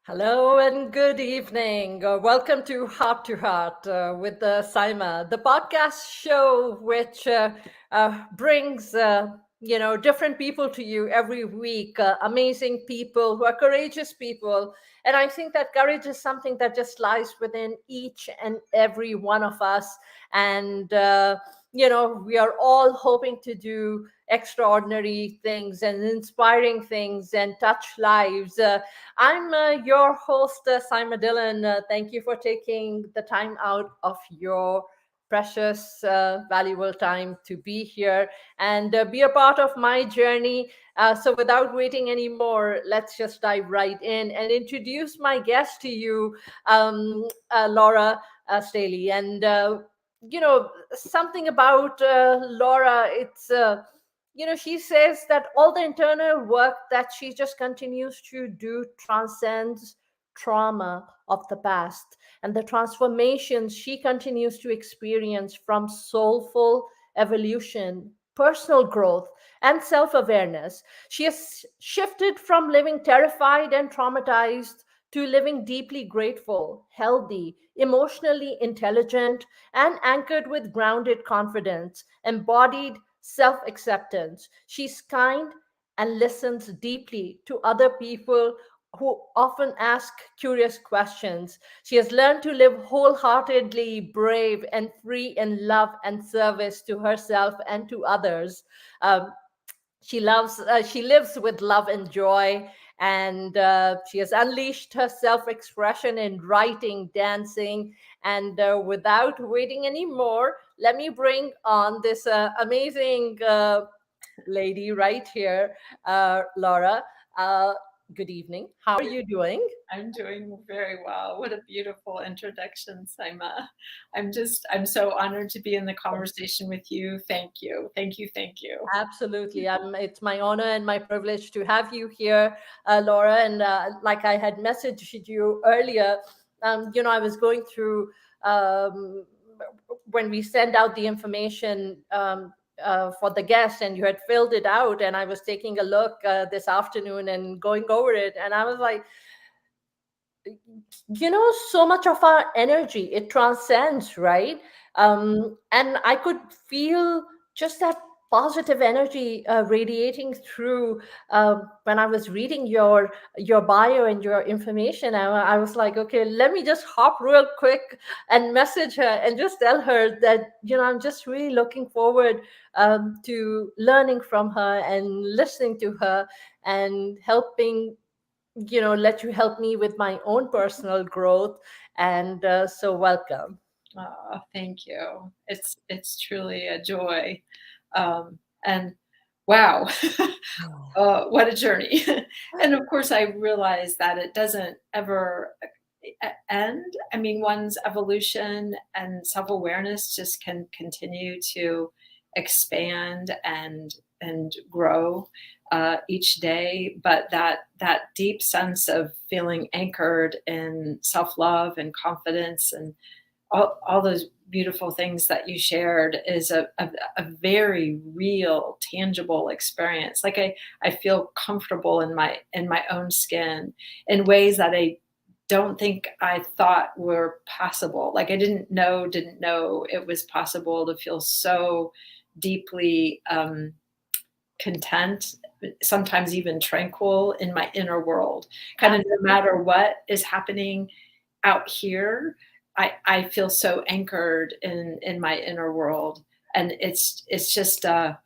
Hello and good evening. Welcome to Heart with Saima, the podcast show which brings different people to you every week. Amazing people who are courageous people, and I think that courage is something that just lies within each and every one of us. And we are all hoping to do extraordinary things and inspiring things and touch lives. I'm your host, Saima Dillon. Thank you for taking the time out of your precious, valuable time to be here and be a part of my journey. So, without waiting anymore, let's just dive right in and introduce my guest to you, Laura Staley. And something about Laura, she says that all the internal work that she just continues to do transcends trauma of the past and the transformations she continues to experience from soulful evolution, personal growth, and self awareness. She has shifted from living terrified and traumatized to living deeply grateful, healthy, emotionally intelligent, and anchored with grounded confidence, embodied self acceptance. She's kind and listens deeply to other people who often ask curious questions. She has learned to live wholeheartedly brave and free in love and service to herself and to others. Um, she lives with love and joy, and she has unleashed her self-expression in writing, dancing, and without waiting anymore, let me bring on this amazing lady right here, Laura. uh, Good evening, how are you doing? I'm doing very well. What a beautiful introduction, Saima. I'm so honored to be in the conversation with you. Thank you. Thank you. Thank you. Absolutely. It's my honor and my privilege to have you here, Laura. And like I had messaged you earlier, I was going through um, when we send out the information for the guest, and you had filled it out. And I was taking a look this afternoon and going over it. And I was like, so much of our energy, it transcends, right? And I could feel just that positive energy radiating through when I was reading your bio and your information. I was like, okay, let me just hop real quick and message her and just tell her that I'm just really looking forward to learning from her and listening to her and helping let you help me with my own personal growth. And so welcome. Oh, thank you. It's truly a joy. And wow, what a journey. And of course, I realize that it doesn't ever end. I mean, one's evolution and self-awareness just can continue to expand and grow each day. But that deep sense of feeling anchored in self-love and confidence and all those beautiful things that you shared is a very real, tangible experience. Like I feel comfortable in my own skin in ways that I don't think I thought were possible. Like I didn't know it was possible to feel so deeply content, sometimes even tranquil in my inner world. Kind of no matter what is happening out here, I feel so anchored in my inner world, and it's just um,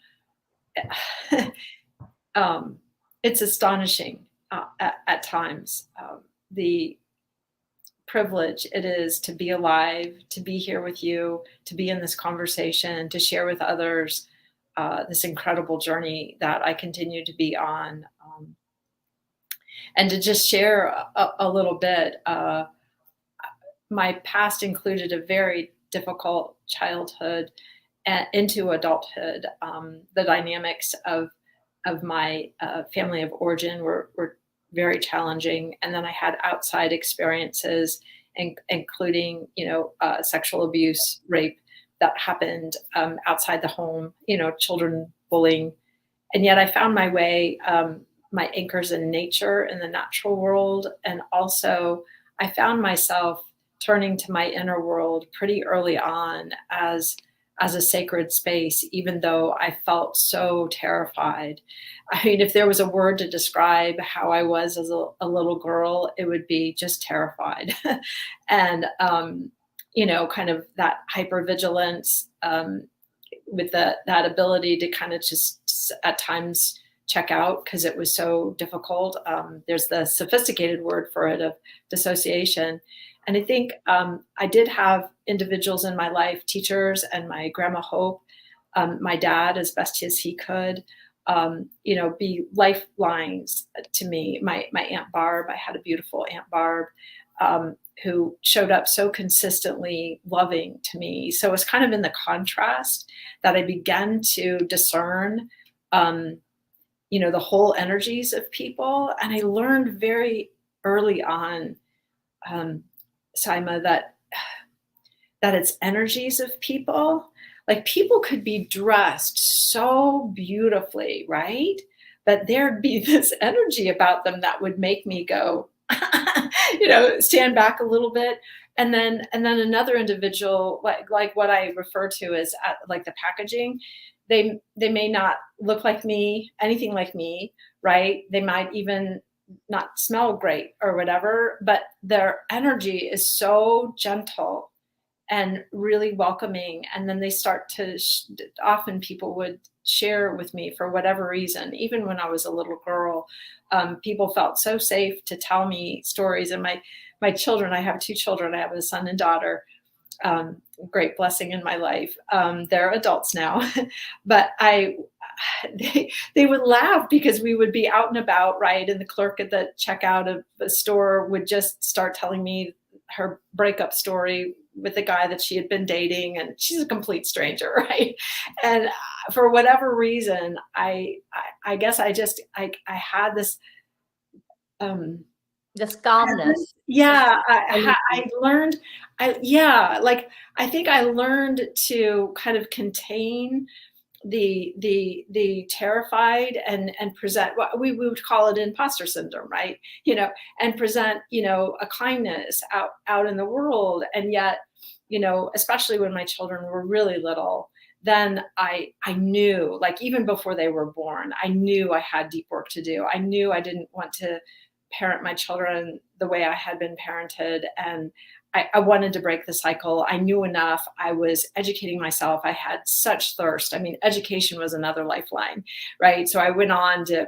it's astonishing at times, the privilege it is to be alive, to be here with you, to be in this conversation, to share with others this incredible journey that I continue to be on, and to just share a little bit. My past included a very difficult childhood into adulthood. The dynamics of my family of origin were very challenging, and then I had outside experiences, including sexual abuse, rape that happened outside the home. Children bullying, and yet I found my way my anchors in nature, in the natural world. And also I found myself turning to my inner world pretty early on as a sacred space, even though I felt so terrified. I mean, if there was a word to describe how I was as a little girl, it would be just terrified. And, kind of that hypervigilance, with that ability to kind of just at times check out because it was so difficult. There's the sophisticated word for it of dissociation. And I think I did have individuals in my life, teachers and my grandma Hope, my dad as best as he could, be lifelines to me. My Aunt Barb, I had a beautiful Aunt Barb, who showed up so consistently loving to me. So it's kind of in the contrast that I began to discern, the whole energies of people. And I learned very early on, Saima, that it's energies of people. Like people could be dressed so beautifully, right? But there'd be this energy about them that would make me go, stand back a little bit. And then another individual, like what I refer to as like the packaging, they may not look like me, anything like me, right? They might even not smell great or whatever, but their energy is so gentle and really welcoming. And then they start to, often people would share with me for whatever reason, even when I was a little girl, people felt so safe to tell me stories. And my children, I have two children, I have a son and daughter, great blessing in my life. They're adults now, but they would laugh because we would be out and about, right? And the clerk at the checkout of the store would just start telling me her breakup story with the guy that she had been dating, and she's a complete stranger, right? And for whatever reason, I guess I had this this calmness. Yeah, I learned. I think I learned to kind of contain the terrified and present what we would call it imposter syndrome, right? And present a kindness out in the world. And yet, especially when my children were really little, then I knew, like even before they were born, I knew I had deep work to do. I knew I didn't want to parent my children the way I had been parented, and I wanted to break the cycle. I knew enough. I was educating myself. I had such thirst. I mean, education was another lifeline, right? So I went on to,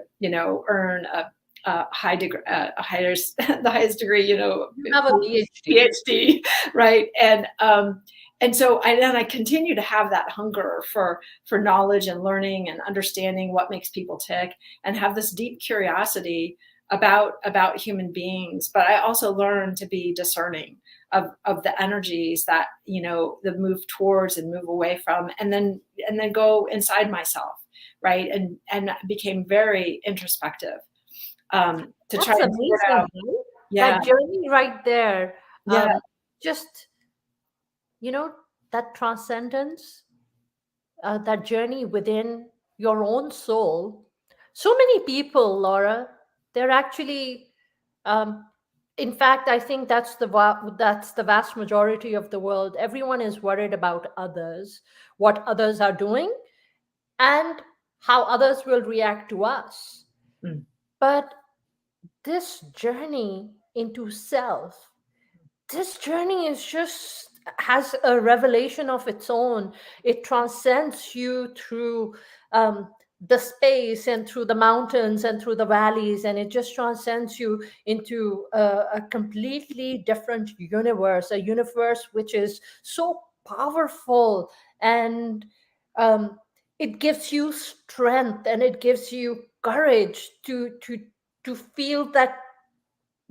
earn a high degree, the highest degree, You have a PhD. PhD, right? And so I continue to have that hunger for knowledge and learning and understanding what makes people tick, and have this deep curiosity about human beings. But I also learned to be discerning of the energies that, that move towards and move away from, and then go inside myself, right? And became very introspective, to That's try and figure amazing, out. right? Yeah. That journey right there. Yeah. Just, that transcendence, that journey within your own soul. So many people, Laura, they're actually, um, in fact, I think that's that's the vast majority of the world. Everyone is worried about others, what others are doing, and how others will react to us. Mm. But this journey into self, this journey is just has a revelation of its own. It transcends you through the space and through the mountains and through the valleys, and it just transcends you into a completely different universe, a universe which is so powerful, and um, it gives you strength and it gives you courage to feel that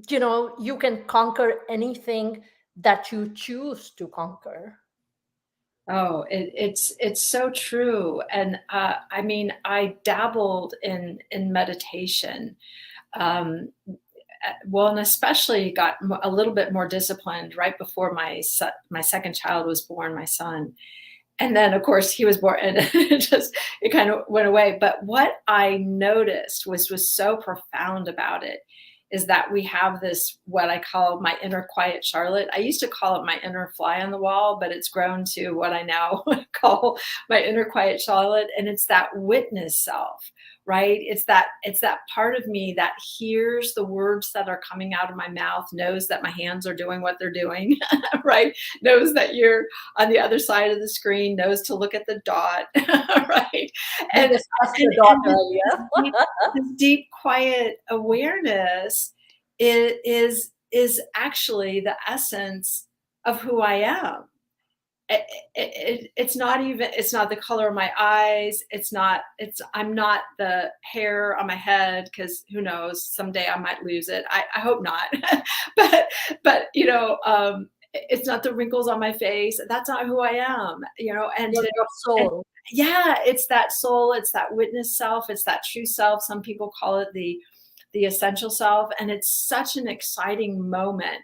you can conquer anything that you choose to conquer. Oh, it's so true. And I mean, I dabbled in meditation, well, and especially got a little bit more disciplined right before my second child was born, my son. And then of course he was born, and it kind of went away. But what I noticed was so profound about it is that we have this, what I call my inner quiet Charlotte. I used to call it my inner fly on the wall, but it's grown to what I now call my inner quiet Charlotte. And it's that witness self, right? It's that part of me that hears the words that are coming out of my mouth, knows that my hands are doing what they're doing, right? Knows that you're on the other side of the screen, knows to look at the dot, right? We And discussed and, the dot and earlier. this deep, quiet awareness is actually the essence of who I am. It's not even, it's not the color of my eyes, I'm not the hair on my head, because who knows, someday I might lose it. I hope not. but it's not the wrinkles on my face. That's not who I am, Your and soul. yeah, it's that soul, it's that witness self, it's that true self. Some people call it the essential self, and it's such an exciting moment.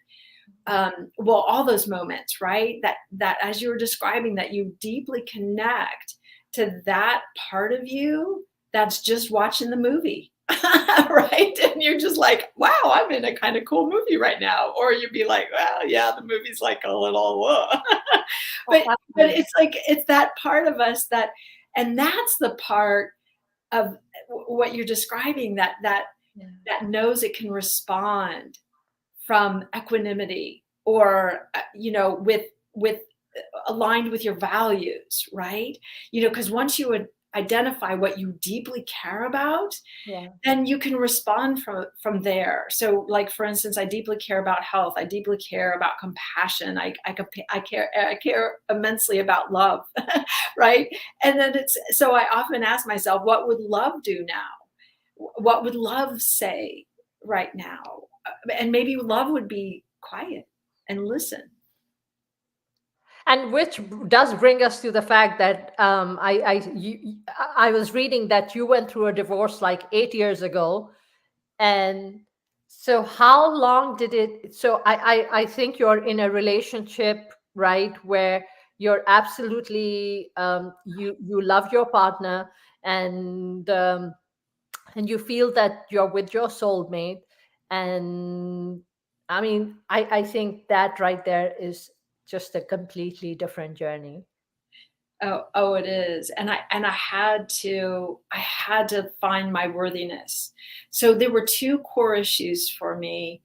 Well, all those moments, right? That as you were describing, that you deeply connect to that part of you that's just watching the movie, right? And you're just like, wow, I'm in a kind of cool movie right now. Or you'd be like, well, yeah, the movie's like a little, whoa. but it's like, it's that part of us and that's the part of what you're describing, Yeah. that knows it can respond from equanimity, or with aligned with your values, right? Because once you would identify what you deeply care about, Yeah. then you can respond from there. So, like, for instance, I deeply care about health, I deeply care about compassion, I care immensely about love. Right? And then it's so I often ask myself, what would love do now? What would love say right now? And maybe love would be quiet and listen. And which does bring us to the fact that I was reading that you went through a divorce like 8 years ago, and so how long did it? So I think you're in a relationship, right, where you're absolutely you love your partner, and and you feel that you're with your soulmate, and I mean I think that right there is just a completely different journey. Oh, it is. And I had to find my worthiness. So there were two core issues for me,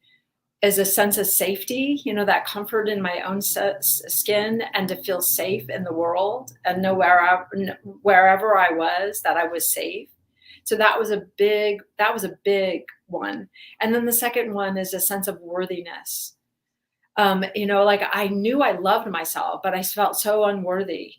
as a sense of safety, that comfort in my own skin, and to feel safe in the world and know wherever I was, that I was safe. So that was a big one. And then the second one is a sense of worthiness. Like, I knew I loved myself, but I felt so unworthy.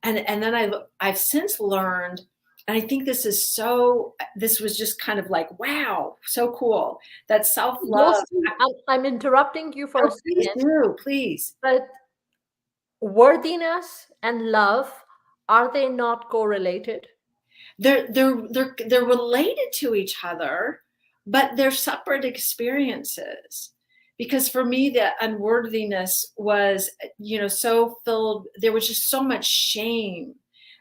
And then I've since learned, and I think this was just kind of like, wow, so cool, that self-love. Those two, I'm interrupting you for Oh, a please second, do, please. but worthiness and love, are they not correlated? They're related to each other, but they're separate experiences. Because for me, the unworthiness was, so filled. There was just so much shame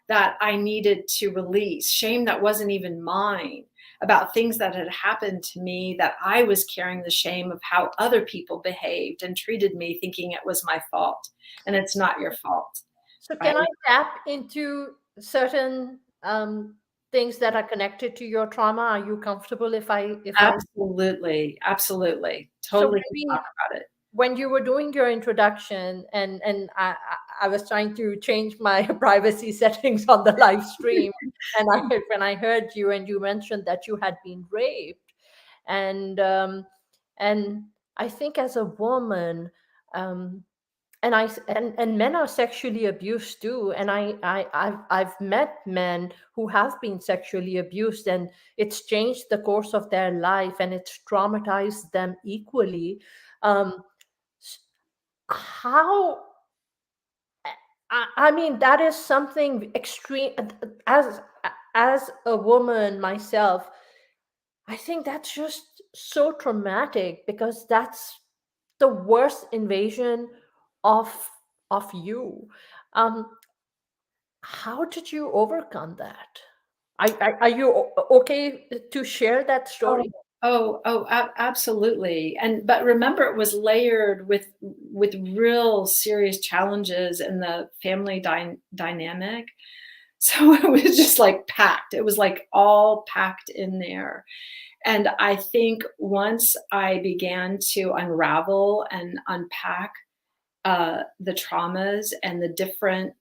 that I needed to release, shame that wasn't even mine, about things that had happened to me, that I was carrying the shame of how other people behaved and treated me, thinking it was my fault. And it's not your fault, So right? can I tap into certain things that are connected to your trauma? Are you comfortable if I Absolutely, absolutely. so Totally can talk about it. when you were doing your introduction, and I was trying to change my privacy settings on the live stream, and when I heard you and you mentioned that you had been raped, and and I think as a woman, um, and men are sexually abused too, and I've met men who have been sexually abused, and it's changed the course of their life, and it's traumatized them equally. um how I mean, that is something extreme. As a woman myself, I think that's just so traumatic, because that's the worst invasion of of you. um How did you overcome that? Are you okay to share that Oh, story? absolutely. But remember, it was layered with real serious challenges in the family dynamic. So it was just like packed. It was like all packed in there. And I think once I began to unravel and unpack the traumas and the different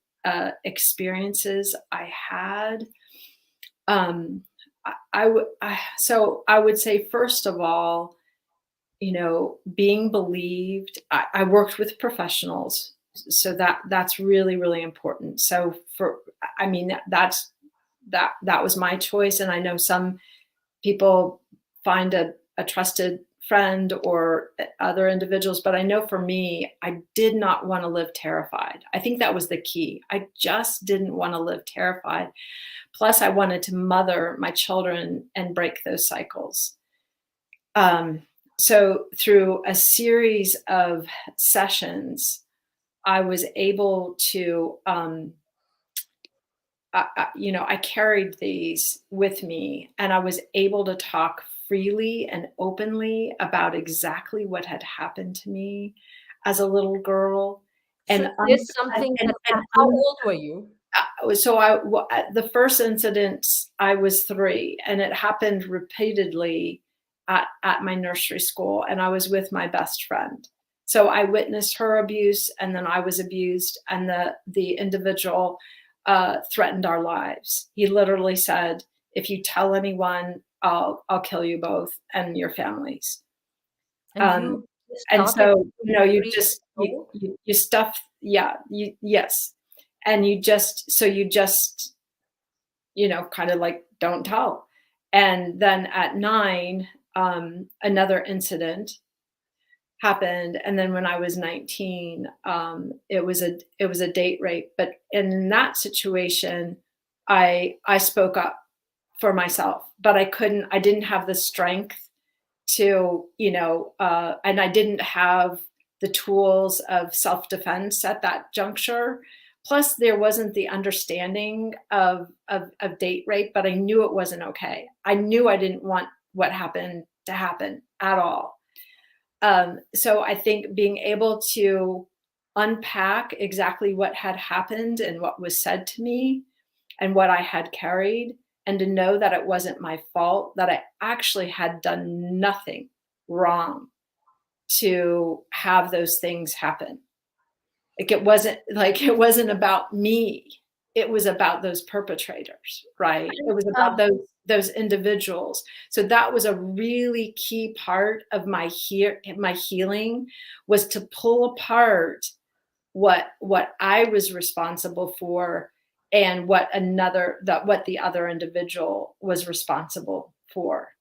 experiences I had, um, so I would say, first of all, being believed. I worked with professionals, so that's really, really important. So I mean, that was my choice, and I know some people find a trusted friend or other individuals, but I know for me, I did not want to live terrified. I think that was the key. I just didn't want to live terrified. Plus, I wanted to mother my children and break those cycles. So through a series of sessions, I was able to, I carried these with me, and I was able to talk freely and openly about exactly what had happened to me as a little girl, So and is this something that how old were you? the first incident, I was 3, and it happened repeatedly at my nursery school, and I was with my best friend. So I witnessed her abuse, and then I was abused, and the individual threatened our lives. He literally said, "If you tell anyone, I'll kill you both and your families." And Um, you and started so, being you 3 just years old? you stuff, yeah, yes, and you just kind of like don't tell. And then at 9, another incident happened, and then when I was 19, it was a date rape. But in that situation, I spoke up for myself, but I didn't have the strength to, and I didn't have the tools of self-defense at that juncture. Plus, there wasn't the understanding of date rape, but I knew it wasn't okay. I knew I didn't want what happened to happen at all. So I think being able to unpack exactly what had happened and what was said to me and what I had carried, and to know that it wasn't my fault, that I actually had done nothing wrong to have those things happen. It wasn't about me. It was about those perpetrators, right? It was about Um, those individuals. So that was a really key part of my healing, was to pull apart what I was responsible for, and what the other individual was responsible for,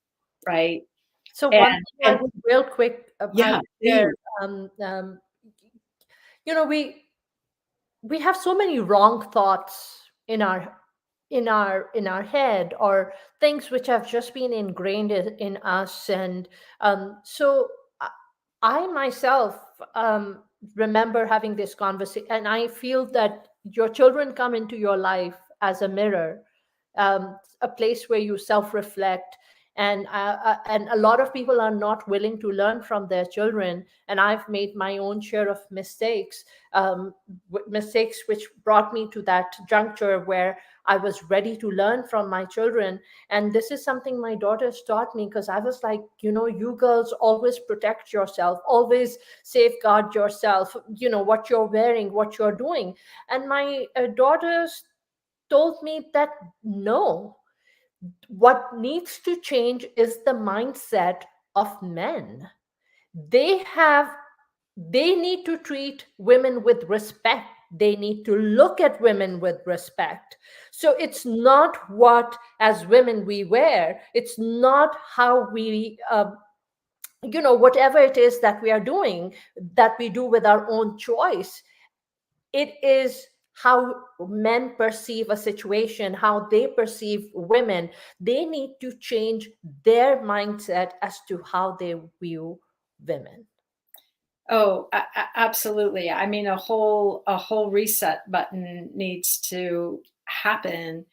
right? so one And thing I would real quick, I yeah, would share, please. um, um, you know, we have so many wrong thoughts in our head, or things which have just been ingrained in us. And so i I myself remember having this conversation, and I feel that your children come into your life as a mirror, a place where you self-reflect. And a lot of people are not willing to learn from their children, and I've made my own share of mistakes, mistakes which brought me to that juncture where I was ready to learn from my children. And this is something my daughters taught me, because I was like, you girls always protect yourself, always safeguard yourself, what you're wearing, what you're doing. And my daughters told me that no, what needs to change is the mindset of men. They have they need to treat women with respect. They need to look at women with respect. So it's not what as women we wear, it's not how we whatever it is that we are doing, that we do with our own choice. It is how men perceive a situation, how they perceive women. They need to change their mindset as to how they view women. Oh, absolutely. I mean, a whole reset button needs to happen,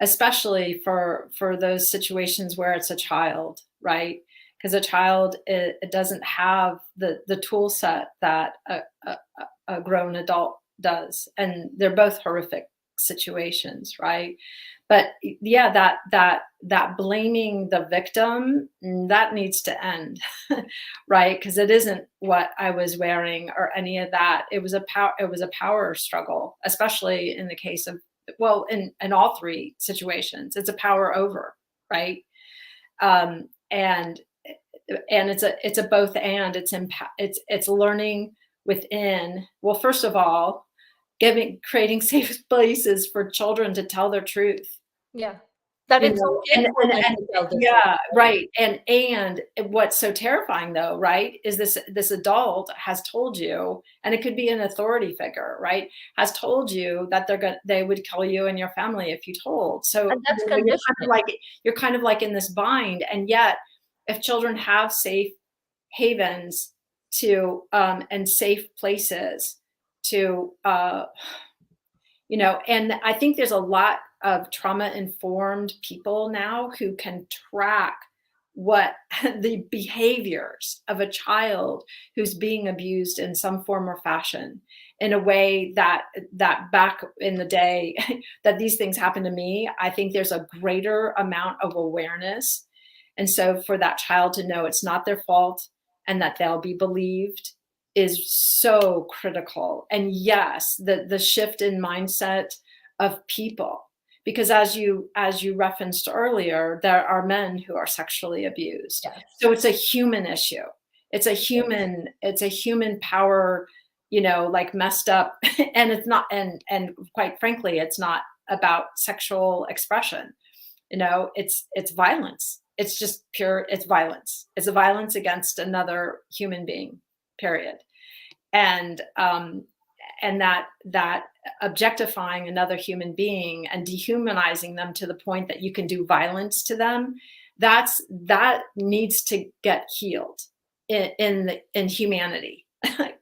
especially for those situations where it's a child, right? Because a child, it doesn't have the tool set that a grown adult does, and they're both horrific situations, right? But yeah, that blaming the victim, that needs to end, right? Because it isn't what I was wearing or any of that. It was a power struggle, especially in the case of, well, in all three situations, it's a power over, right? And it's a both and. It's learning within. Well, first of all, creating safe places for children to tell their truth. Yeah. That You it's know, okay for them to tell the truth. yeah, right. And what's so terrifying though, right, is this adult has told you, and it could be an authority figure, right, has told you that they would kill you and your family if you told. So And that's you know, conditioning. you're kind of like in this bind. And yet, if children have safe havens to and safe places to you know, and I think there's a lot of trauma-informed people now who can track what the behaviors of a child who's being abused in some form or fashion, in a way that back in the day that these things happened to me, I think there's a greater amount of awareness. And so for that child to know it's not their fault and that they'll be believed is so critical. And yes, the shift in mindset of people, because as you referenced earlier, there are men who are sexually abused. Yes. So it's a human issue. It's a human power, you know, like messed up. And it's not, and quite frankly, it's not about sexual expression. You know, it's violence. It's just pure, it's violence. It's a violence against another human being, period. And that objectifying another human being and dehumanizing them to the point that you can do violence to them, that needs to get healed in humanity,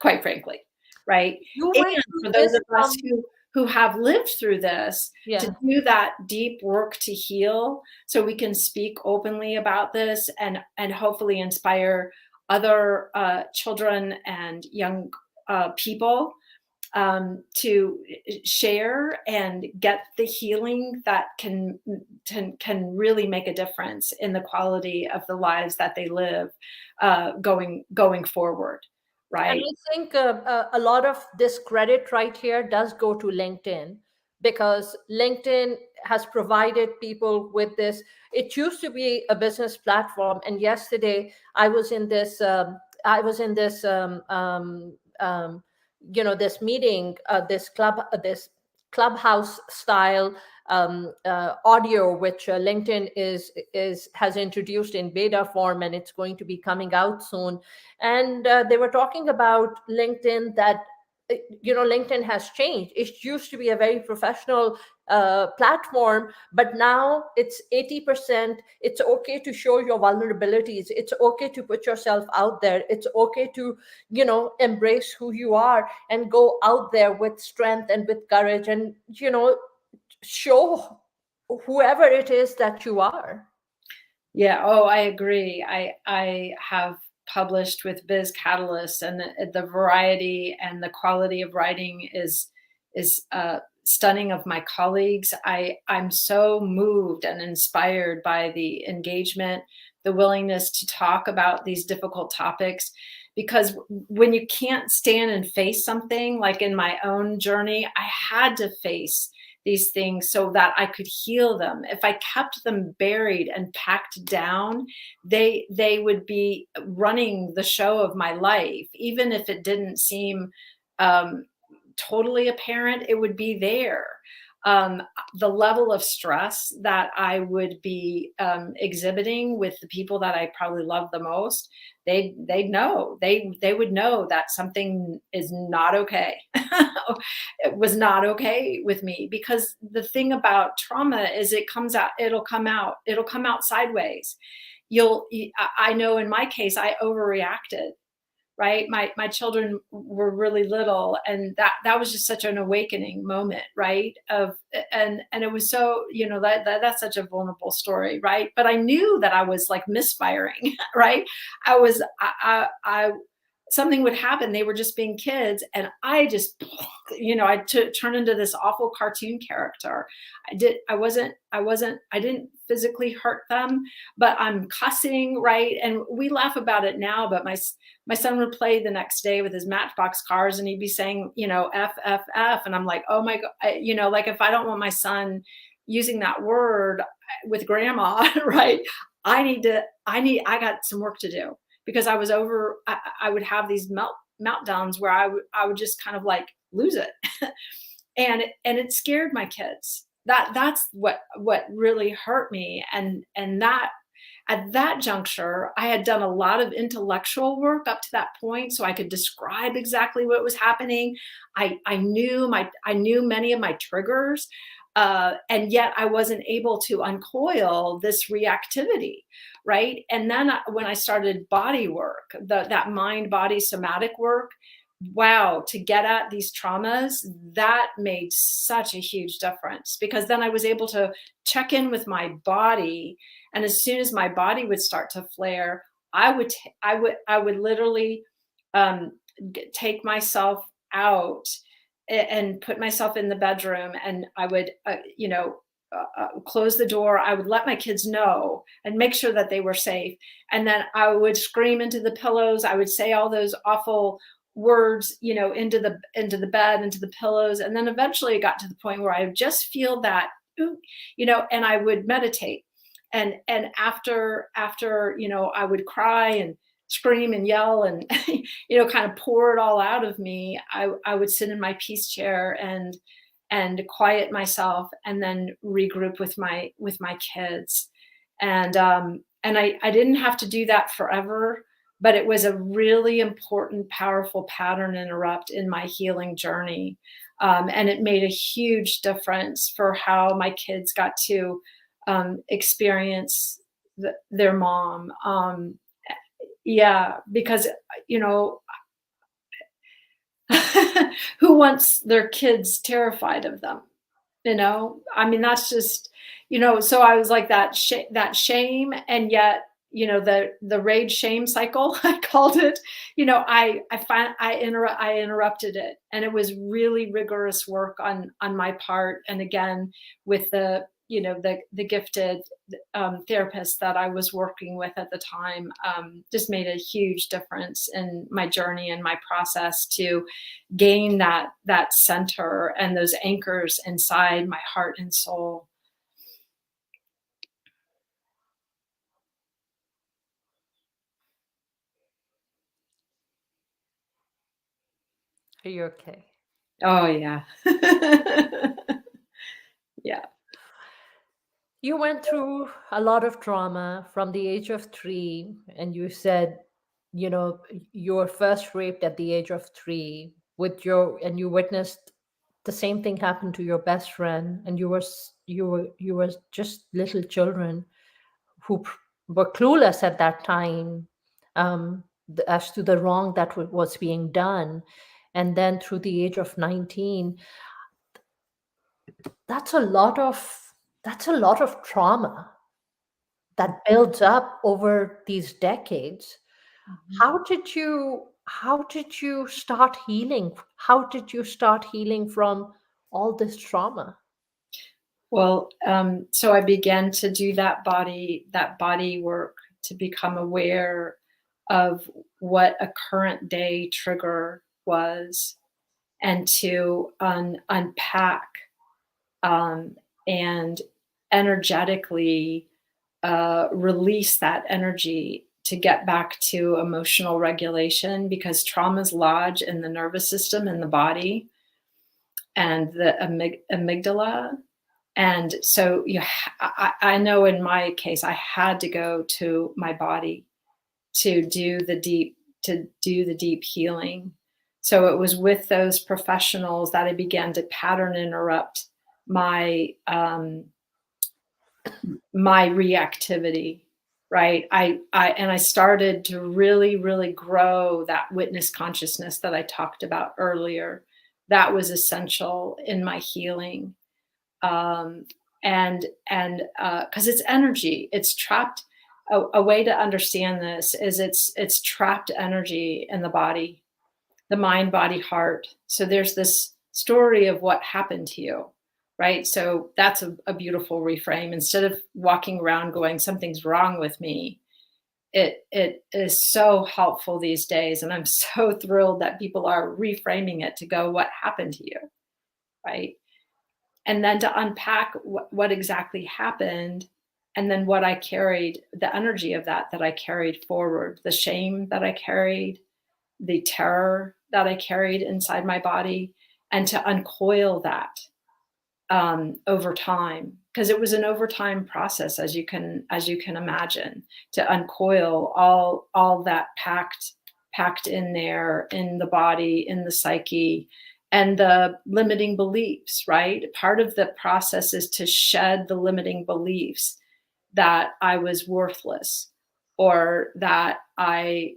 quite frankly, right? You And went through for those this of us who have lived through this, yeah. to do that deep work to heal, so we can speak openly about this and hopefully inspire other children and young people to share and get the healing that can really make a difference in the quality of the lives that they live going forward, And right? I think a lot of this credit right here does go to LinkedIn, because LinkedIn has provided people with this. It used to be a business platform, and yesterday I was in this. This meeting, this clubhouse style audio, which LinkedIn has introduced in beta form, and it's going to be coming out soon. And they were talking about LinkedIn, that LinkedIn has changed. It used to be a very professional platform, but now it's 80%. It's okay to show your vulnerabilities. It's okay to put yourself out there. It's okay to embrace who you are and go out there with strength and with courage, and show whoever it is that you are. Yeah, oh, I agree. I have published with Biz Catalyst, and the variety and the quality of writing is stunning of my colleagues. I'm so moved and inspired by the engagement, the willingness to talk about these difficult topics, because when you can't stand and face something, like in my own journey, I had to face these things so that I could heal them. If I kept them buried and packed down, they would be running the show of my life. Even if it didn't seem totally apparent, it would be there. The level of stress that I would be exhibiting with the people that I probably love the most, they'd know. They would know that something is not okay. It was not okay with me, because the thing about trauma is it'll come out sideways. I know in my case, I overreacted right? My children were really little, and that was just such an awakening moment, right? And it was so, that's such a vulnerable story, right? But I knew that I was like misfiring, right? I was I something would happen. They were just being kids, and I just, turn into this awful cartoon character. I didn't physically hurt them, but I'm cussing, right? And we laugh about it now, but my son would play the next day with his Matchbox cars, and he'd be saying, F, F, F. And I'm like, oh my God, like if I don't want my son using that word with grandma, right? I got some work to do, because I would have these meltdowns where I would just kind of like lose it. And it scared my kids. That's what really hurt me. And that at that juncture, I had done a lot of intellectual work up to that point, so I could describe exactly what was happening. I knew many of my triggers, and yet I wasn't able to uncoil this reactivity, right? And then when I started body work, that mind body somatic work, wow, to get at these traumas, that made such a huge difference, because then I was able to check in with my body. And as soon as my body would start to flare, I would literally um, take myself out and put myself in the bedroom, and I would, close the door. I would let my kids know and make sure that they were safe. And then I would scream into the pillows. I would say all those awful words, into the bed, into the pillows. And then eventually it got to the point where I would just feel that, and I would meditate. And after, I would cry and scream and yell and, kind of pour it all out of me. I would sit in my peace chair and quiet myself, and then regroup with my kids. And I didn't have to do that forever, but it was a really important, powerful pattern interrupt in my healing journey. And it made a huge difference for how my kids got to experience their mom. Yeah, because, who wants their kids terrified of them? I mean, that's just, so I was like that shame, and yet, the rage shame cycle, I called it. I interrupted it, and it was really rigorous work on my part. And again, with the gifted therapist that I was working with at the time, just made a huge difference in my journey and my process to gain that center and those anchors inside my heart and soul. Are you okay? Oh yeah. Yeah. You went through a lot of trauma from the age of 3, and you said, you were first raped at the age of 3 and you witnessed the same thing happen to your best friend, and you were just little children who were clueless at that time, as to the wrong that was being done. And then through the age of 19, that's a lot of trauma that builds up over these decades. Mhm. How did you start healing? How did you start healing from all this trauma? Well, so I began to do that body work to become aware of what a current day trigger was, and to unpack, um, and energetically release that energy to get back to emotional regulation, because traumas lodge in the nervous system in the body and the amygdala. And so I know in my case, I had to go to my body to do the deep healing. So it was with those professionals that I began to pattern interrupt my my reactivity, right? I started to really, really grow that witness consciousness that I talked about earlier. That was essential in my healing. Um, and because it's energy, it's trapped. A way to understand this is it's trapped energy in the body, the mind, body, heart. So there's this story of what happened to you, right? So that's a beautiful reframe. Instead of walking around going, something's wrong with me, it is so helpful these days. And I'm so thrilled that people are reframing it to go, what happened to you, right? And then to unpack what exactly happened, and then what I carried, the energy of that I carried forward, the shame that I carried, the terror that I carried inside my body, and to uncoil that over time, because it was an overtime process, as you can imagine, to uncoil all that packed in there, in the body, in the psyche, and the limiting beliefs. Right, part of the process is to shed the limiting beliefs that I was worthless, or that I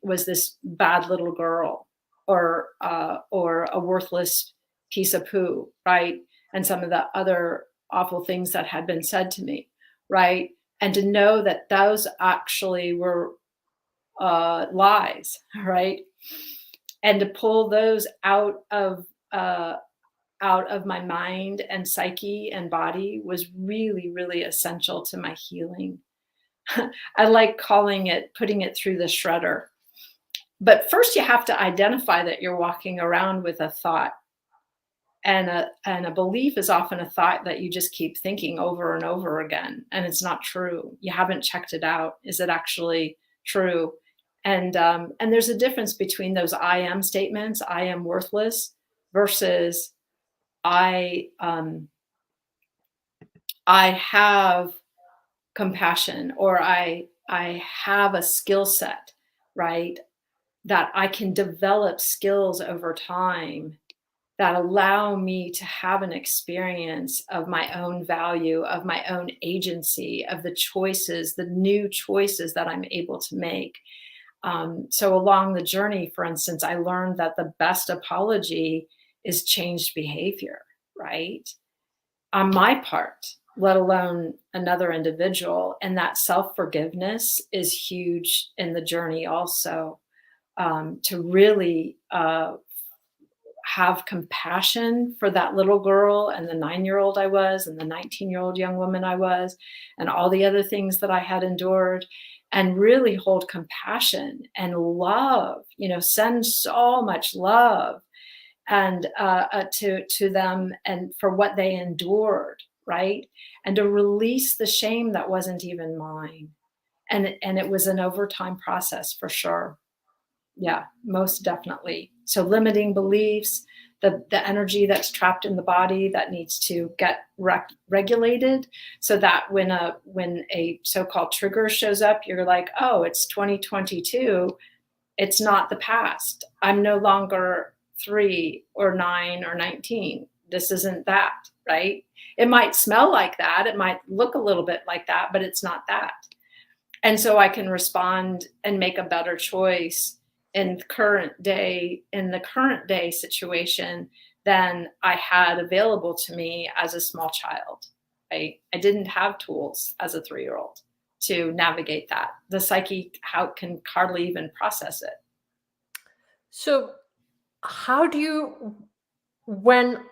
was this bad little girl, or a worthless piece of poo, right? And some of the other awful things that had been said to me, right? And to know that those actually were lies, right? And to pull those out of my mind and psyche and body was really, really essential to my healing. I like calling it putting it through the shredder. But first, you have to identify that you're walking around with a thought. And a belief is often a thought that you just keep thinking over and over again. And it's not true. You haven't checked it out. Is it actually true? And there's a difference between those I am statements, I am worthless, versus I have compassion, or I have a skill set, right? That I can develop skills over time that allow me to have an experience of my own value, of my own agency, of the choices, the new choices that I'm able to make. So along the journey, for instance, I learned that the best apology is changed behavior, right? On my part, let alone another individual. And that self-forgiveness is huge in the journey also, to really have compassion for that little girl, and the 9-year-old I was, and the 19-year-old young woman I was, and all the other things that I had endured, and really hold compassion and love, send so much love and to them, and for what they endured, right? And to release the shame that wasn't even mine. And it was an overtime process for sure. Yeah, most definitely. So limiting beliefs, the energy that's trapped in the body that needs to get regulated, so that when a so-called trigger shows up, you're like, oh, it's 2022. It's not the past. I'm no longer 3 or 9 or 19. This isn't that, right? It might smell like that. It might look a little bit like that, but it's not that. And so I can respond and make a better choice in the current day situation than I had available to me as a small child. I didn't have tools as a 3-year-old to navigate that. The psyche can hardly even process it. So how do you, when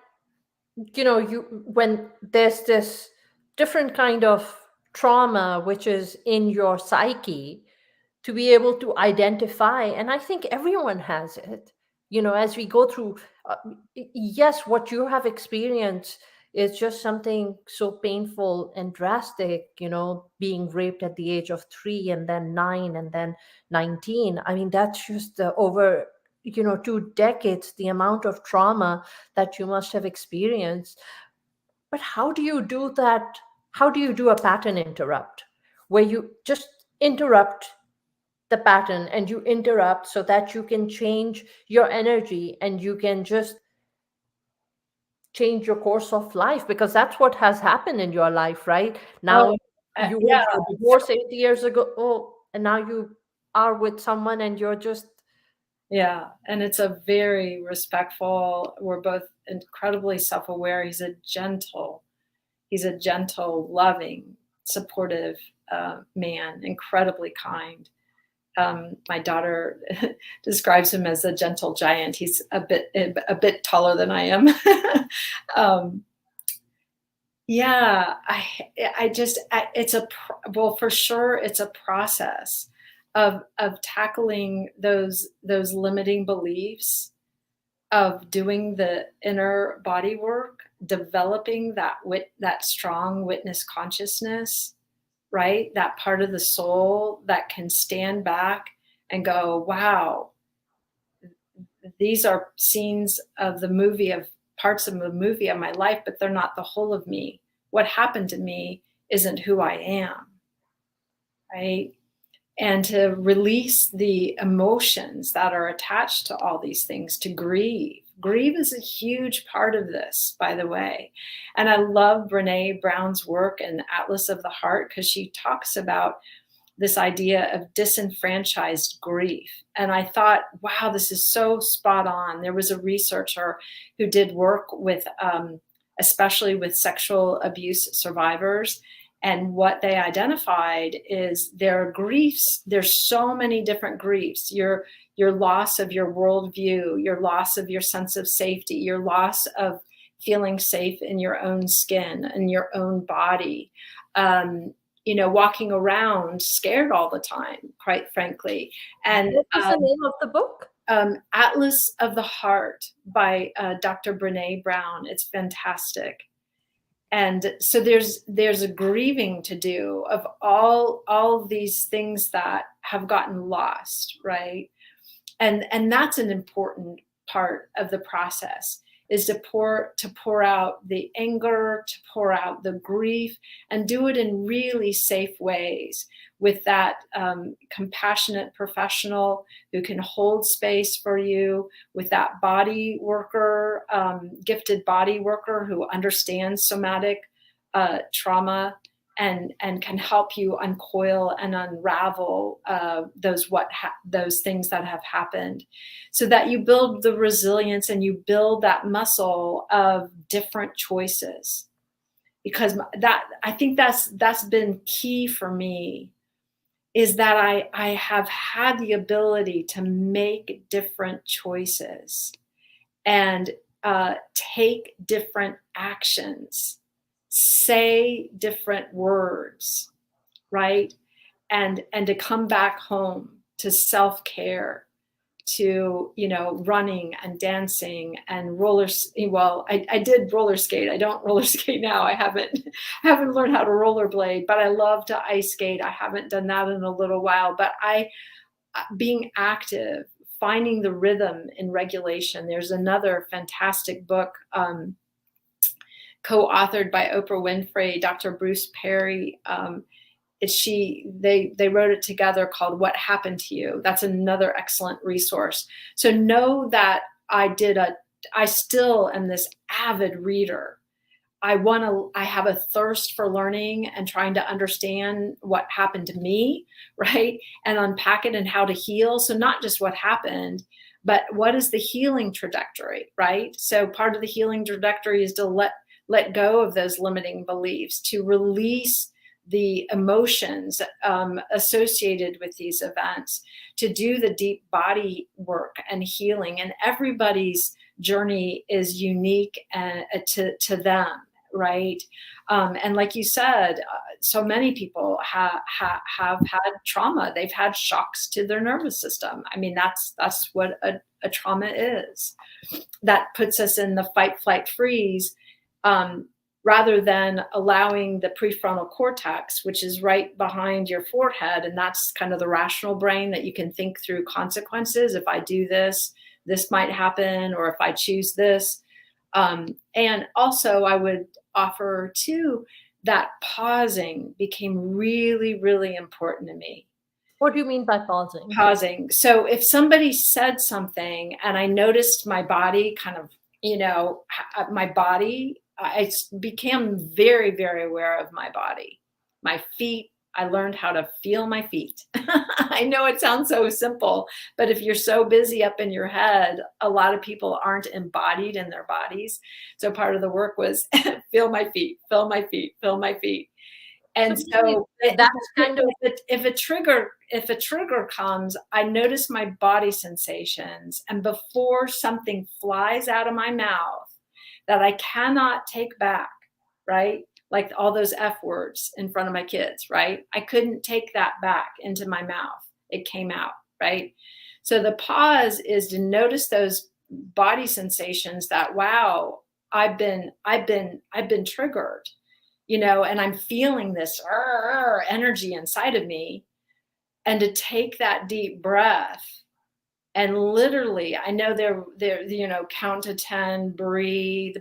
when there's this different kind of trauma which is in your psyche, to be able to identify, and I think everyone has it, as we go through, yes, what you have experienced is just something so painful and drastic, being raped at the age of 3, and then 9, and then 19. I mean, that's just over 2 decades, the amount of trauma that you must have experienced. But how do you do that? How do you do a pattern interrupt, where you just interrupt the pattern, and you interrupt so that you can change your energy, and you can just change your course of life? Because that's what has happened in your life, right? Oh, Now You Yeah. were divorced 8 years ago. Oh, and now you are with someone and you're just Yeah, and it's a very respectful, we're both incredibly self-aware. He's a gentle, loving, supportive man, incredibly kind. My daughter describes him as a gentle giant. He's a bit taller than I am. um, yeah, well, for sure, it's a process of tackling those limiting beliefs, of doing the inner body work, developing that strong witness consciousness, right? That part of the soul that can stand back and go, wow, these are scenes of the movie, of parts of the movie of my life, but they're not the whole of me. What happened to me isn't who I am, right? And to release the emotions that are attached to all these things, to grieve. Grieve is a huge part of this, by the way. And I love Brene Brown's work in Atlas of the Heart, because she talks about this idea of disenfranchised grief. And I thought, wow, this is so spot on. There was a researcher who did work with, especially with sexual abuse survivors. And what they identified is their griefs. There's so many different griefs. Your loss of your worldview, your loss of your sense of safety, your loss of feeling safe in your own skin and your own body. Walking around scared all the time, quite frankly. And what was the name of the book? Atlas of the Heart by Dr. Brene Brown. It's fantastic. And so there's a grieving to do of all these things that have gotten lost, right? And that's an important part of the process, is to pour out the anger, to pour out the grief, and do it in really safe ways with that compassionate professional who can hold space for you, with that body worker, gifted body worker who understands somatic trauma and can help you uncoil and unravel those things that have happened, so that you build the resilience and you build that muscle of different choices. Because I think that's been key for me, is that I have had the ability to make different choices and take different actions, say different words, right? And to come back home to self-care, to running and dancing and I did roller skate. I don't roller skate now. I haven't learned how to rollerblade, but I love to ice skate. I haven't done that in a little while, but being active, finding the rhythm in regulation. There's another fantastic book co-authored by Oprah Winfrey, Dr. Bruce Perry. They wrote it together, called What Happened to You. That's another excellent resource. So know that I still am this avid reader. I have a thirst for learning and trying to understand what happened to me, right? And unpack it and how to heal. So not just what happened, but what is the healing trajectory, right? So part of the healing trajectory is to let go of those limiting beliefs, to release the emotions associated with these events, to do the deep body work and healing. And everybody's journey is unique to them, right? And like you said, so many people have had trauma. They've had shocks to their nervous system. I mean, that's what a trauma is. That puts us in the fight, flight, freeze, rather than allowing the prefrontal cortex, which is right behind your forehead. And that's kind of the rational brain that you can think through consequences. If I do this, this might happen, or if I choose this. And also I would offer too, that pausing became really, really important to me. What do you mean by pausing? Pausing. So if somebody said something and I noticed my body kind of, my body, I became very, very aware of my body, My feet, I learned how to feel my feet. I know it sounds so simple, but if you're so busy up in your head, a lot of people aren't embodied in their bodies. So part of the work was feel my feet, feel my feet, feel my feet. And so that's kind of if a trigger comes, I notice my body sensations, and before something flies out of my mouth that I cannot take back, right? Like all those F words in front of my kids, right? I couldn't take that back into my mouth. It came out, right? So the pause is to notice those body sensations that, wow, I've been triggered, and I'm feeling this energy inside of me, and to take that deep breath and literally, I know there, count to 10, breathe.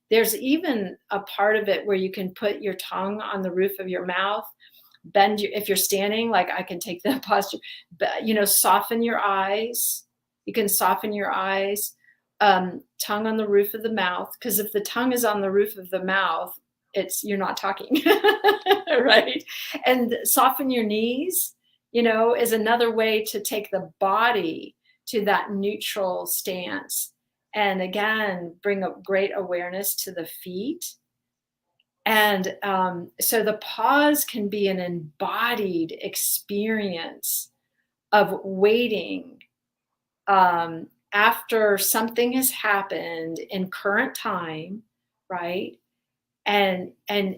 There's even a part of it where you can put your tongue on the roof of your mouth, if you're standing, like I can take that posture, but, soften your eyes. You can soften your eyes, tongue on the roof of the mouth. Because if the tongue is on the roof of the mouth, you're not talking, right? And soften your knees, is another way to take the body to that neutral stance. And again, bring up great awareness to the feet. And so the pause can be an embodied experience of waiting after something has happened in current time, right? And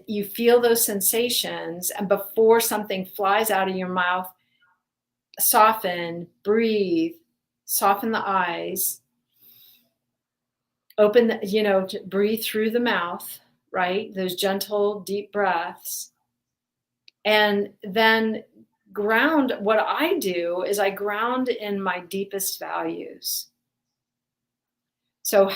you feel those sensations, and before something flies out of your mouth, soften, breathe, soften the eyes, open, breathe through the mouth, right? Those gentle, deep breaths. And then ground. What I do is I ground in my deepest values. So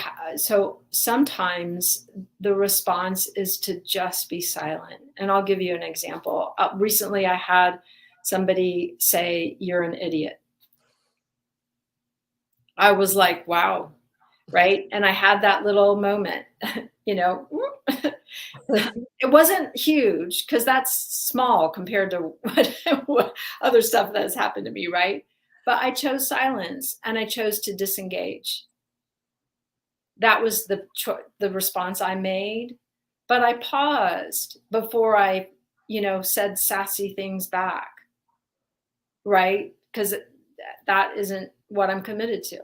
sometimes the response is to just be silent. And I'll give you an example. Recently, I had somebody say, "You're an idiot." I was like, wow, right? And I had that little moment, It wasn't huge because that's small compared to what other stuff that has happened to me, right? But I chose silence, and I chose to disengage. That was the response I made. But I paused before I, said sassy things back, right? Because that isn't what I'm committed to.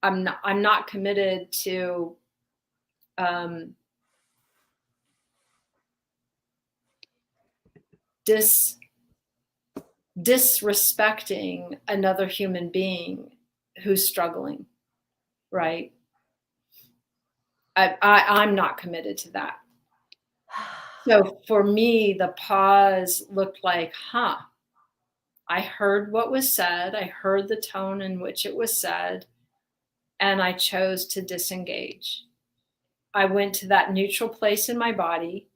I'm not committed to disrespecting another human being who's struggling, right? I'm not committed to that. So for me, the pause looked like, I heard what was said. I heard the tone in which it was said, and I chose to disengage. I went to that neutral place in my body.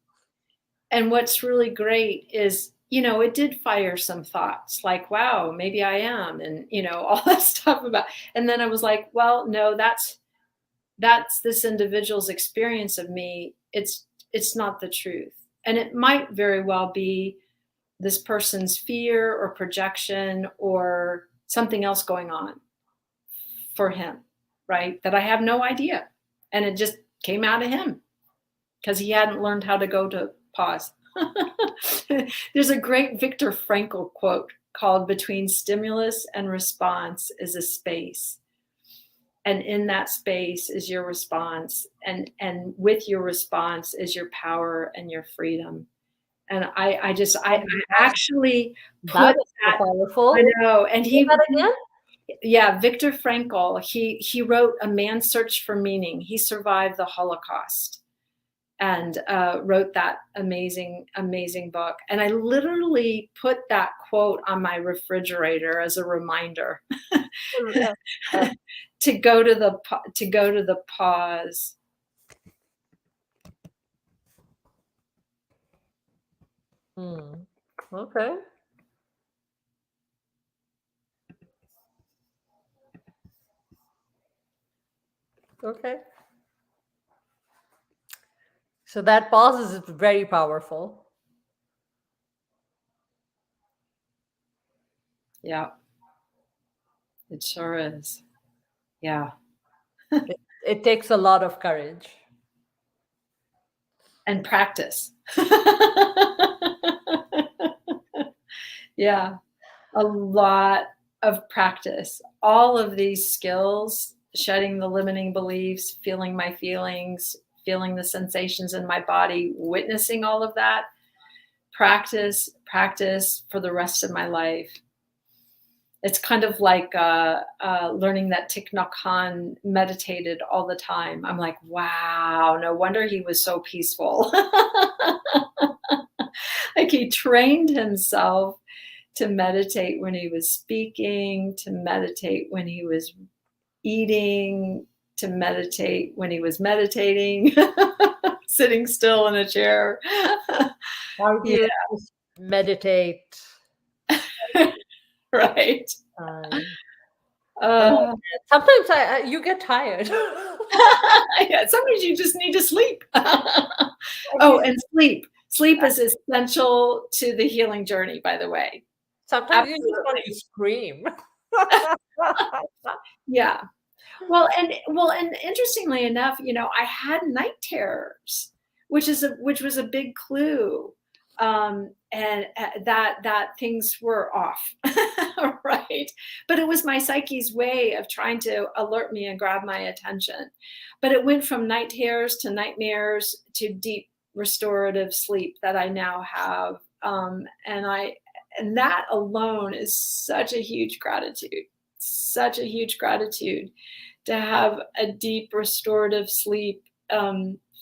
And what's really great is, it did fire some thoughts like, wow, maybe I am. And, all that stuff and then I was like, well, no, that's this individual's experience of me. It's not the truth. And it might very well be this person's fear or projection or something else going on for him, right? That I have no idea. And it just came out of him because he hadn't learned how to go to pause. There's a great Viktor Frankl quote called, "Between stimulus and response is a space. And in that space is your response. And with your response is your power and your freedom." And I actually put that. Powerful. I know. And again? Yeah, Viktor Frankl, he wrote A Man's Search for Meaning. He survived the Holocaust and wrote that amazing, amazing book. And I literally put that quote on my refrigerator as a reminder to go to the pause. Okay. Okay. So that pause is very powerful. Yeah. It sure is. Yeah. It takes a lot of courage. And practice. Yeah. A lot of practice. All of these skills, shedding the limiting beliefs, feeling my feelings, feeling the sensations in my body, witnessing all of that. Practice, practice for the rest of my life. It's kind of like learning that Thich Nhat Hanh meditated all the time. I'm like, wow, no wonder he was so peaceful. Like he trained himself to meditate when he was speaking, to meditate when he was eating, to meditate when he was meditating, sitting still in a chair. How do Yeah, you just meditate? right. And Uh, sometimes you get tired. yeah, sometimes you just need to sleep. And Oh, you, and sleep. Sleep is essential to the healing journey, by the way. sometimes you just want to Absolutely. scream. Yeah. Well, and interestingly enough, I had night terrors, which was a big clue, and that things were off, right? But it was my psyche's way of trying to alert me and grab my attention. But it went from night terrors to nightmares to deep restorative sleep that I now have, and that alone is such a huge gratitude, such a huge gratitude to have a deep restorative sleep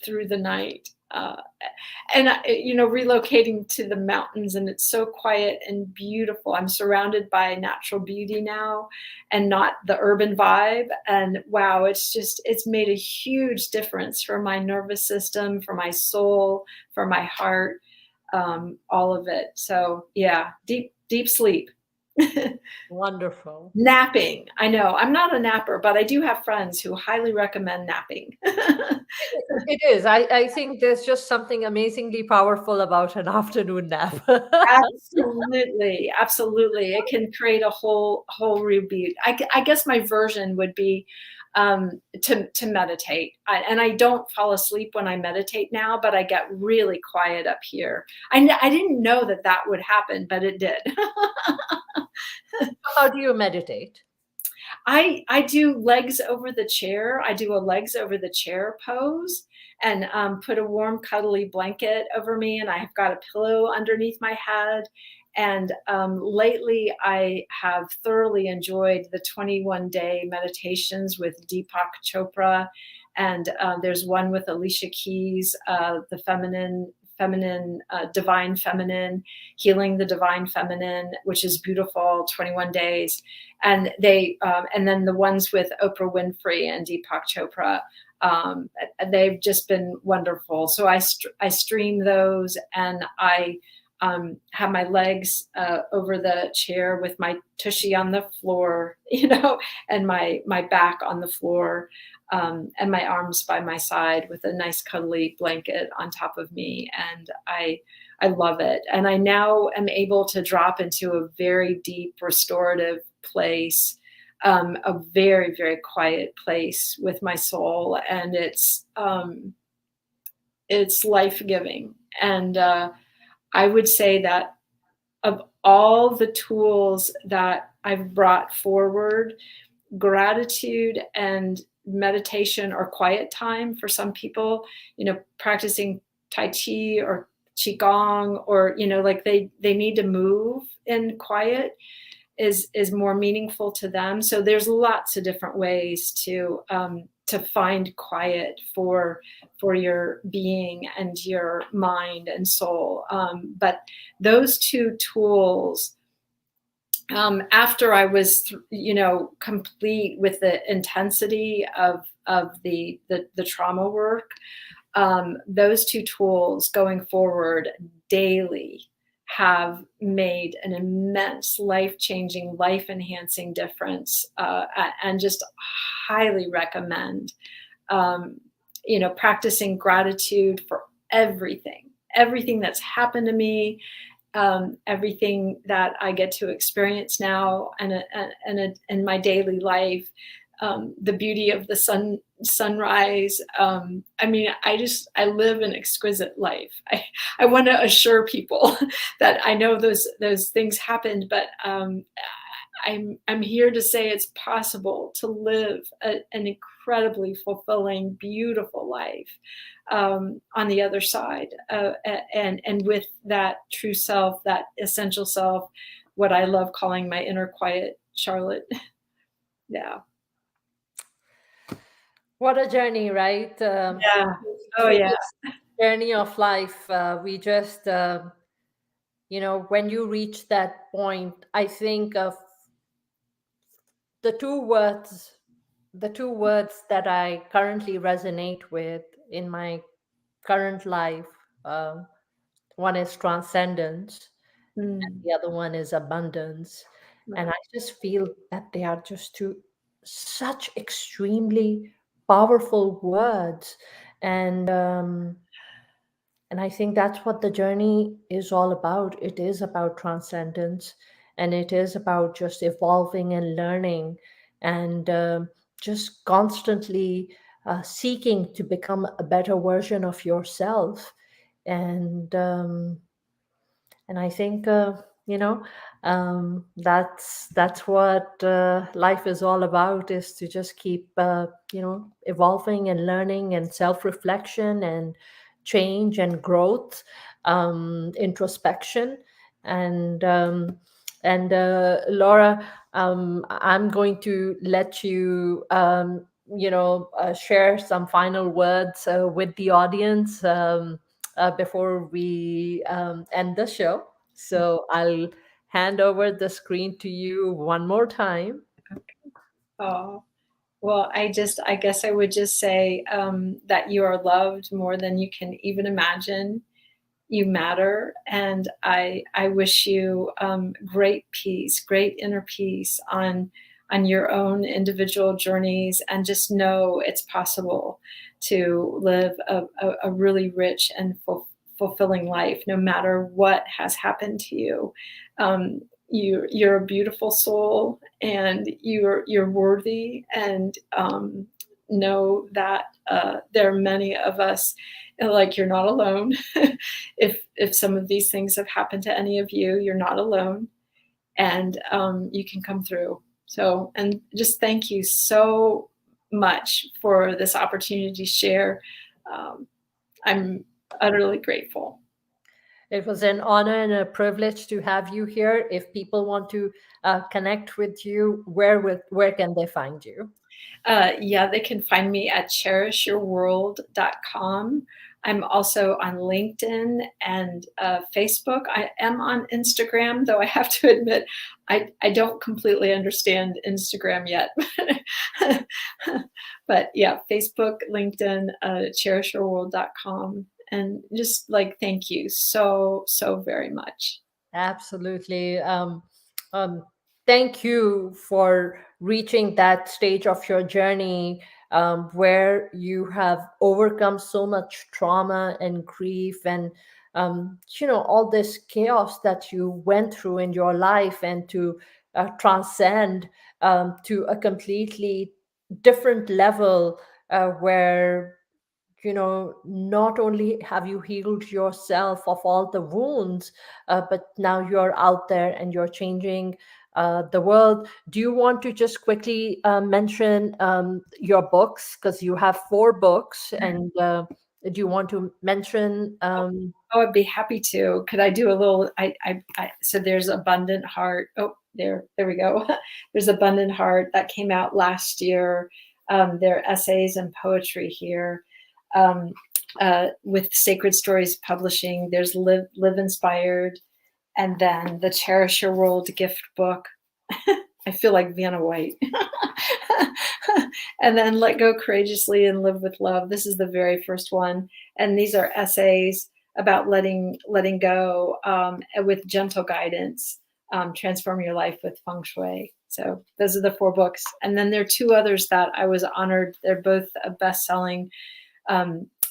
through the night. And relocating to the mountains, and it's so quiet and beautiful. I'm surrounded by natural beauty now and not the urban vibe. And wow, it's made a huge difference for my nervous system, for my soul, for my heart, all of it. So yeah, deep sleep. Wonderful. Napping. I know. I'm not a napper, but I do have friends who highly recommend napping. It is. I think there's just something amazingly powerful about an afternoon nap. Absolutely, absolutely. It can create a whole reboot. I guess my version would be to meditate. And I don't fall asleep when I meditate now, but I get really quiet up here. I didn't know that would happen, but it did. How do you meditate? I do legs over the chair. I do a legs over the chair pose, and put a warm, cuddly blanket over me, and I've got a pillow underneath my head. And lately, I have thoroughly enjoyed the 21-day meditations with Deepak Chopra, and there's one with Alicia Keys, the divine feminine, healing the divine feminine, which is beautiful, 21 days. And and then the ones with Oprah Winfrey and Deepak Chopra, they've just been wonderful. So I stream those, and I have my legs over the chair with my tushy on the floor, and my back on the floor, and my arms by my side with a nice cuddly blanket on top of me. And I love it. And I now am able to drop into a very deep restorative place, a very, very quiet place with my soul. And it's life-giving. And I would say that of all the tools that I've brought forward, gratitude and meditation or quiet time for some people, practicing Tai Chi or Qigong, or, like they need to move in quiet is more meaningful to them. So there's lots of different ways to find quiet for your being and your mind and soul. But those two tools, after I was, complete with the intensity of the trauma work, those two tools going forward daily have made an immense life-changing, life-enhancing difference, and just highly recommend, practicing gratitude for everything that's happened to me, everything that I get to experience now and in my daily life, the beauty of the sunrise. I mean, I live an exquisite life. I want to assure people that I know those things happened, but I'm here to say it's possible to live an incredibly fulfilling, beautiful life on the other side, and with that true self, that essential self, what I love calling my inner quiet Charlotte. Yeah. What a journey, right? Yeah. Oh Through yeah. this journey of life, we just, when you reach that point, I think of the two words, the two words that I currently resonate with in my current life. Um, One is transcendence, and Mm, the other one is abundance. And right. I just feel that they are just two such extremely powerful words. And I think that's what the journey is all about. It is about transcendence, and it is about just evolving and learning, and just constantly seeking to become a better version of yourself. And I think that's what life is all about, is to just keep evolving and learning and self-reflection and change and growth, introspection. And Laura, I'm going to let you share some final words with the audience, before we end the show. So I'll hand over the screen to you one more time. Oh, well, I guess I would just say that you are loved more than you can even imagine. You matter, and I wish you great peace, great inner peace on your own individual journeys, and just know it's possible to live a really rich and fulfilling life, no matter what has happened to you. You're a beautiful soul, and you're worthy, and know that there are many of us. Like, you're not alone. If some of these things have happened to any of you, you're not alone, and you can come through. So, and just thank you so much for this opportunity to share. Um, I'm utterly grateful. It was an honor and a privilege to have you here. If people want to connect with you, where can they find you? Yeah, they can find me at cherishyourworld.com. I'm also on LinkedIn and Facebook. I am on Instagram, though I have to admit I don't completely understand Instagram yet. But yeah, Facebook, LinkedIn, cherishyourworld.com. And just like, thank you so, so very much. Absolutely. Um, Thank you for reaching that stage of your journey, where you have overcome so much trauma and grief, and all this chaos that you went through in your life, and to transcend to a completely different level, where not only have you healed yourself of all the wounds, but now you're out there and you're changing the world. Do you want to just quickly mention your books? Because you have 4 books, and do you want to mention? Oh, I'd be happy to. Could I do a little? So there's Abundant Heart. Oh, there we go. There's Abundant Heart that came out last year. There are essays and poetry here. With Sacred Stories Publishing, there's Live Inspired, and then the Cherish Your World gift book. I feel like Vanna White. And then Let Go Courageously and Live with Love. This is the very first one. And these are essays about letting go, with gentle guidance. Transform Your Life with Feng Shui. So those are the 4 books. And then there are 2 others that I was honored. They're both best-selling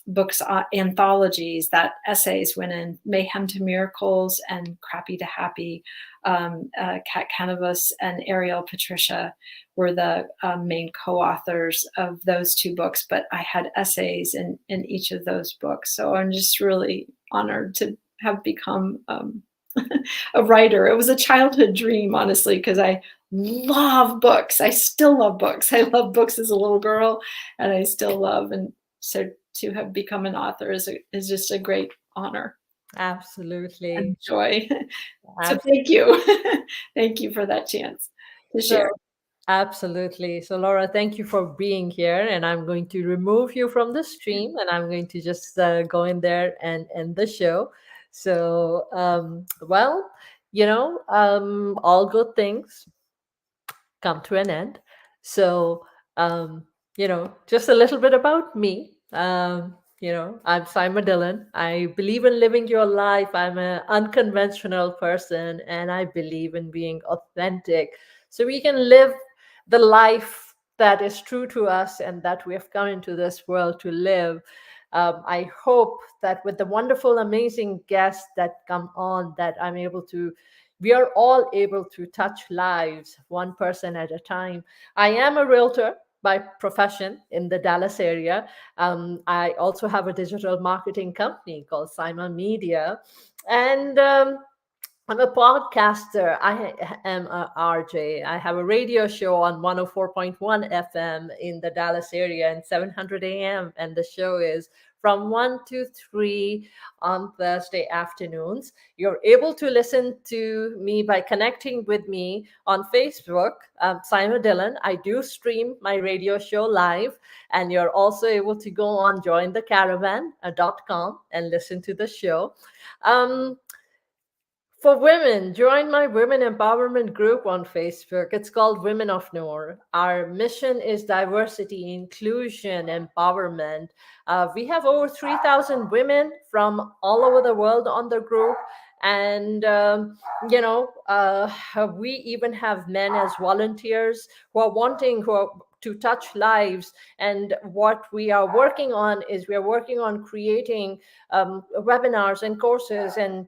books, anthologies that essays went in. Mayhem to Miracles and Crappy to Happy. Kat Canavas and Ariel Patricia were the main co-authors of those two books, but I had essays in each of those books. So I'm just really honored to have become a writer. It was a childhood dream, honestly, because I love books. I still love books. I loved books as a little girl, and I still love. And so to have become an author is just a great honor Absolutely. and joy. So thank you. Thank you for that chance to share. Absolutely. So, Laura, thank you for being here. And I'm going to remove you from the stream, and I'm going to just go in there and end the show. So, well, all good things come to an end. So, just a little bit about me. I'm Saima Dillon. I believe in living your life. I'm an unconventional person, and I believe in being authentic so we can live the life that is true to us and that we have come into this world to live. I hope that with the wonderful, amazing guests that come on, that we are all able to touch lives one person at a time. I am a realtor by profession in the Dallas area. I also have a digital marketing company called Saima Media. And I'm a podcaster. I am a RJ. I have a radio show on 104.1 FM in the Dallas area and 700 AM. And the show is from 1 to 3 on Thursday afternoons. You're able to listen to me by connecting with me on Facebook, Saima Dillon. I do stream my radio show live, and you're also able to go on jointhecaravan.com and listen to the show. For women, join my women empowerment group on Facebook. It's called Women of Noor. Our mission is diversity, inclusion, empowerment. We have over 3,000 women from all over the world on the group. And, we even have men as volunteers who are wanting to touch lives. And what we are working on is we are working on creating webinars and courses and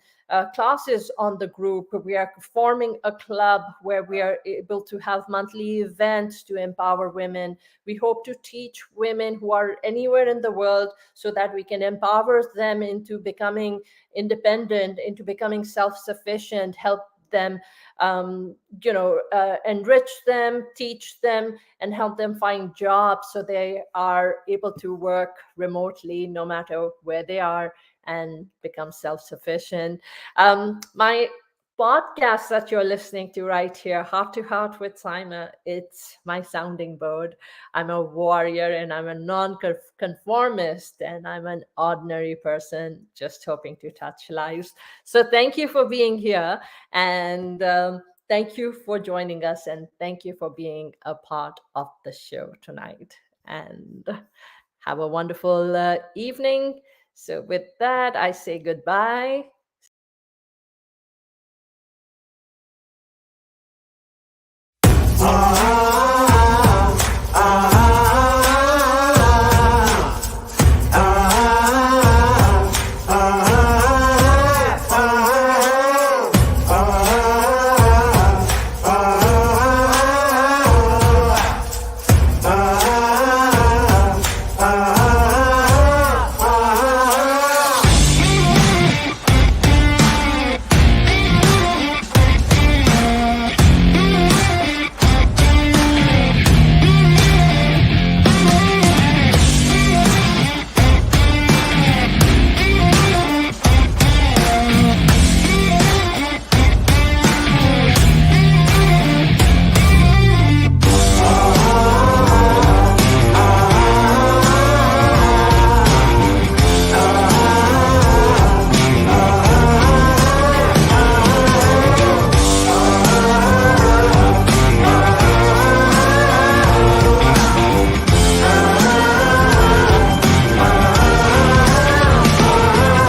classes on the group. We are forming a club where we are able to have monthly events to empower women. We hope to teach women who are anywhere in the world so that we can empower them into becoming independent, into becoming self-sufficient, help them enrich them, teach them, and help them find jobs so they are able to work remotely no matter where they are and become self-sufficient. My podcast that you're listening to right here, Heart to Heart with Saima, it's my sounding board. I'm a warrior and I'm a non-conformist and I'm an ordinary person just hoping to touch lives. So thank you for being here, and thank you for joining us, and thank you for being a part of the show tonight. And have a wonderful evening. So with that, I say goodbye. Ah.